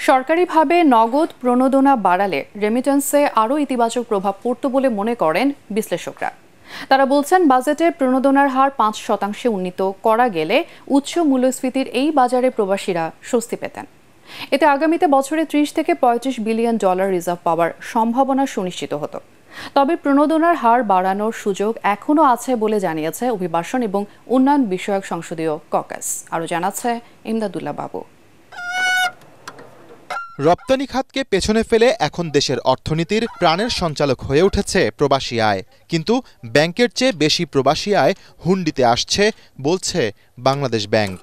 সরকারিভাবে নগদ প্রণোদনা বাড়ালে রেমিটেন্সে আরও ইতিবাচক প্রভাব পড়ত বলে মনে করেন বিশ্লেষকরা। তারা বলছেন, বাজেটে প্রণোদনার হার ৫% উন্নীত করা গেলে উচ্চ মূল্যস্ফীতির এই বাজারে প্রবাসীরা স্বস্তি পেতেন। এতে আগামীতে বছরে ৩০ থেকে ৩৫ বিলিয়ন ডলার রিজার্ভ পাওয়ার সম্ভাবনা সুনিশ্চিত হতো। তবে প্রণোদনার হার বাড়ানোর সুযোগ এখনও আছে বলে জানিয়েছে অভিবাসন এবং উন্নয়ন বিষয়ক সংসদীয় ককাস। আরও জানাচ্ছে ইমদাদুল্লাহ বাবু। রপ্তানি খাতকে পেছনে ফেলে এখন দেশের অর্থনীতির প্রাণের সঞ্চালক হয়ে উঠেছে প্রবাসী আয়। কিন্তু ব্যাংকের চেয়ে বেশি প্রবাসী আয় হুন্ডিতে আসছে বলছে বাংলাদেশ ব্যাংক।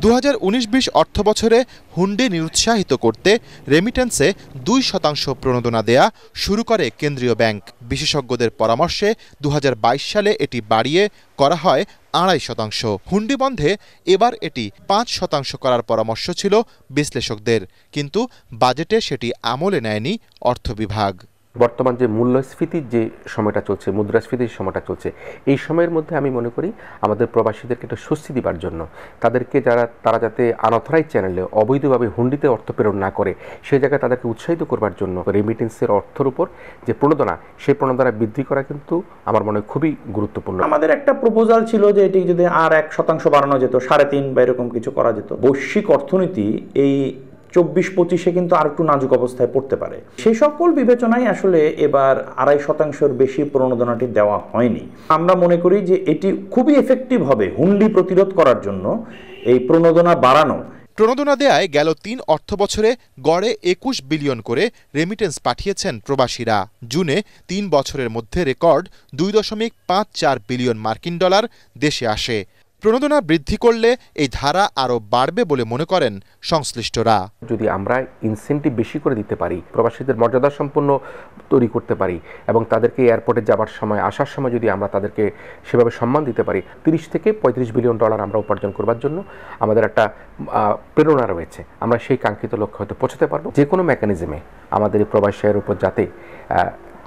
২০১৯-২০ অর্থবছরে হুন্ডি নিরুৎসাহিত করতে রেমিটেন্সে ২% প্রণোদনা দেয়া শুরু করে কেন্দ্রীয় ব্যাংক। বিশেষজ্ঞদের পরামর্শে ২০২২ সালে এটি বাড়িয়ে করা হয় ২.৫%। হুন্ডি বন্ধে এবার এটি ৫% করার পরামর্শ ছিল বিশ্লেষকদের, কিন্তু বাজেটে সেটি আমলে নেয়নি অর্থ বিভাগ। বর্তমান যে মূল্যস্ফীতির যে সময়টা চলছে, মুদ্রাস্ফীতির সময়টা চলছে, এই সময়ের মধ্যে আমি মনে করি আমাদের প্রবাসীদেরকে একটা স্বস্তি দেওয়ার জন্য, তাদেরকে তারা যাতে আনঅথরাইজ চ্যানেলে অবৈধভাবে হুন্ডিতে অর্থ প্রেরণ না করে, সেই জায়গায় তাদেরকে উৎসাহিত করবার জন্য রেমিটেন্সের অর্থের উপর যে প্রণোদনা, সেই প্রণোদনা বৃদ্ধি করা কিন্তু আমার মনে হয় খুবই গুরুত্বপূর্ণ। আমাদের একটা প্রপোজাল ছিল যে এটি যদি আর 1% বাড়ানো যেত, 3.5 বা এরকম কিছু করা যেত। বৈশ্বিক অর্থনীতি এই 24-25-এ কিন্তু আর একটু নাজুক অবস্থায় পড়তে পারে। সেই সকল বিবেচনায় আসলে এবার 2.5%-এর বেশি প্রণোদনাটি দেওয়া হয়নি। আমরা মনে করি যে এটি খুবই এফেক্টিভ হবে হুন্ডি প্রতিরোধ করার জন্য, এই প্রণোদনা বাড়ানো। প্রণোদনা দেয়ায় গেল ৩ অর্থবছরে গড়ে ২১ বিলিয়ন করে রেমিটেন্স পাঠিয়েছেন প্রবাসীরা। জুনে ৩ বছরের মধ্যে রেকর্ড ২.54 বিলিয়ন মার্কিন ডলার দেশে আসে। প্রণোদনা বৃদ্ধি করলে এই ধারা আরও বাড়বে বলে মনে করেন সংশ্লিষ্টরা। যদি আমরা ইনসেন্টিভ বেশি করে দিতে পারি, প্রবাসীদের মর্যাদা সম্পন্ন তৈরি করতে পারি এবং তাদেরকে এয়ারপোর্টে যাবার সময়, আসার সময় যদি আমরা তাদেরকে সেভাবে সম্মান দিতে পারি, ৩০ থেকে ৩৫ বিলিয়ন ডলার আমরা উপার্জন করবার জন্য আমাদের একটা প্রেরণা রয়েছে। আমরা সেই কাঙ্ক্ষিত লক্ষ্যে হয়তো পৌঁছতে পারবো। যে কোনো মেকানিজমে আমাদের এই প্রবাসী আয়ের উপর যাতে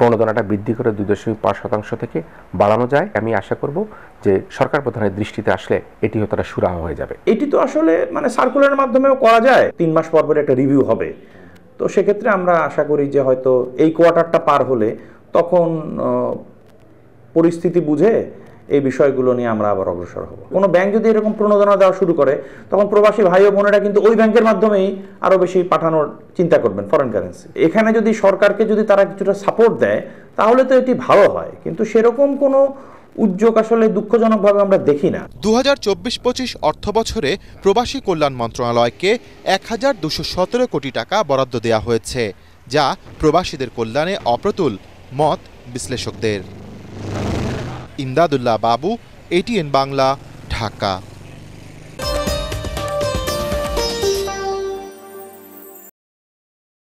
প্রণোদনাটা বৃদ্ধি করে ২.৫% থেকে বাড়ানো যায়, আমি আশা করব যে সরকার প্রধানের দৃষ্টিতে আসলে এটি হয়তো সুরাহা হয়ে যাবে। এটি তো আসলে সার্কুলারের মাধ্যমেও করা যায়, 3 মাস পর পর একটা রিভিউ হবে। তো সেক্ষেত্রে আমরা আশা করি যে হয়তো এই কোয়ার্টারটা পার হলে তখন পরিস্থিতি বুঝে এই বিষয়গুলো নিয়ে আমরা আবার অগ্রসর হব। কোনো ব্যাংক যদি এরকম প্রণোদনা দেওয়া শুরু করে, তখন প্রবাসী ভাই ও বোনেরা কিন্তু ওই ব্যাংকের মাধ্যমেই আরও বেশি পাঠানোর চিন্তা করবেন ফরেন কারেন্সি। এখানে যদি সরকারকে যদি তারা কিছুটা সাপোর্ট দেয়, তাহলে তো এটি ভালো হয়, কিন্তু সেরকম কোনো উদ্যোগ আসলে দুঃখজনকভাবে আমরা দেখি না। ২০২৪-২৫ অর্থবছরে প্রবাসী কল্যাণ মন্ত্রণালয়কে ১,২১৭ কোটি টাকা বরাদ্দ দেওয়া হয়েছে, যা প্রবাসীদের কল্যাণে অপ্রতুল মত বিশ্লেষকদের। ইমদাদুল্লাহ বাবু, ATN বাংলা, ঢাকা।